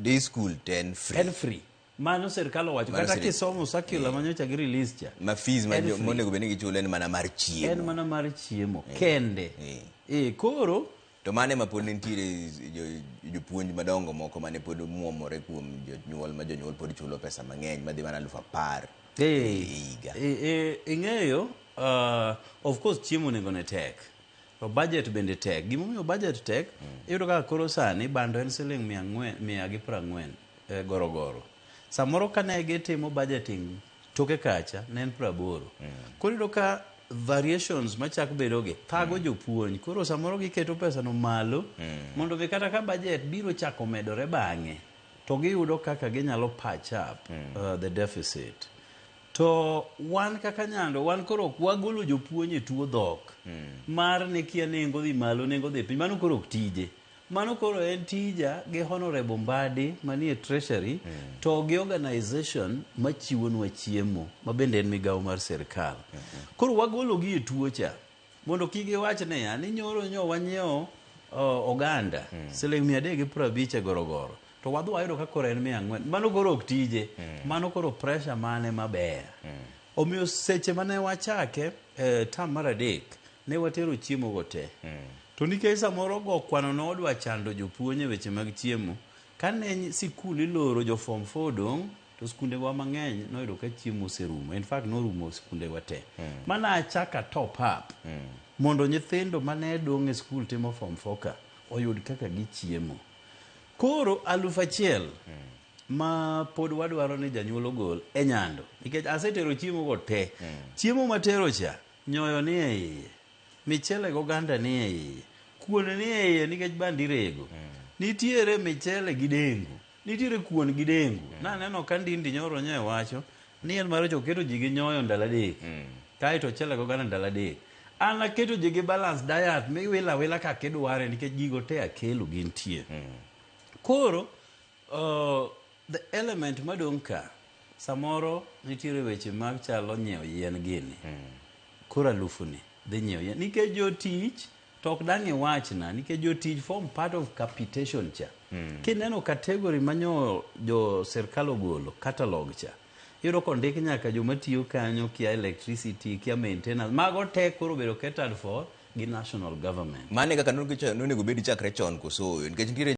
day school ten free. Mano serikal owacho kata kisomo circular manyocha gi release cha. Ma fees monego bed ni gichulo en mana mar chiemo. En mana mar chiemo kende. Koro to mane ma pod nitiere jopuonj madongo moko mane pod muomore kuom jonyuol ma jonyuol pod chulo pesa mang'eny madhi mana 10,000 higa. Ing'eyo of course chiemo nego ne tek. To budget bende tek. Gimomiyo budget tek, iyudo ka koro sani bando en siling 140 gorogoro. Samoro kane gitimo budgeting toke kacha ne en 80. Koro iyudo ka variations machak bedoge thago jopuonj. Koro samoro giketo pesa no malo mondo be kata ka budget biro chako medore bang'e to giyudo kaka ginyalo patch up the deficit. To wan kaka Nyando, wan koro wagolo jopuonj e tuo dhok mar ne kia nengo dhi malo, nengo dhi piny. Mano koro ok tije. Mano koro en tija gi Honorable Mbadi manie treasury to gi organization machiwonwa chiemo ma bende en migawo mar serikal. Koro wagolo gi e tuo cha mondo kik giwach ne ya ni nyoro wanyiewo oganda siling 350 gorogoro to wadhi wayudo ka koro en 400. Mano koro ok tije. Mano koro pressure mane maber. Omiyo seche mane wachake tam mar 3 ne watero chiemo go te. To nikech samoro go kwano no odwa chando jopuonj e weche mag chiemo, kane sikul iloro jo form 4 dong to skunde wa mang'eny noyudo ka chiemo oserumo. In fact norumo skunde wa te. Mana achaka top up mondo nyithindo mane dong e skul timo form 4 ka oyud kaka gichiemo. Koro 1,000 ma pod wadwaro ni janyuol ogol e Nyando nikech asetero chiemo go te. Chiemo matero cha nyoyo ni e iye, michele go ganda ni e iye, kuon ni e iye nikech bandi rego. Nitiere michele gi dengu, nitiere kuon gi dengu. Naneno ka Ndindi nyoro nye wacho ni en maro choketo ji gi nyoyo ndalo 3 kaito chele go ganda ndalo 3. An aketo ji gi balance diet miwila wila ka kidware nikech gigo te akelo gintie. Koro the element madong ka samoro nitiere weche mag chalo nyiewo yien gini. Koro 1,000 ni dhi nyiewo yien nikech jotich to ok dang' iwachna nikech jotich form part of capitation cha. Kineno category manyo jo serikal ogolo catalog cha, iyudo kondik nyaka joma tiyo kanyo, kia electricity, kia maintenance, mago te koro bedo catered for gi national government. Mane kaka nonego bedi chakre chon koso nikech nitiere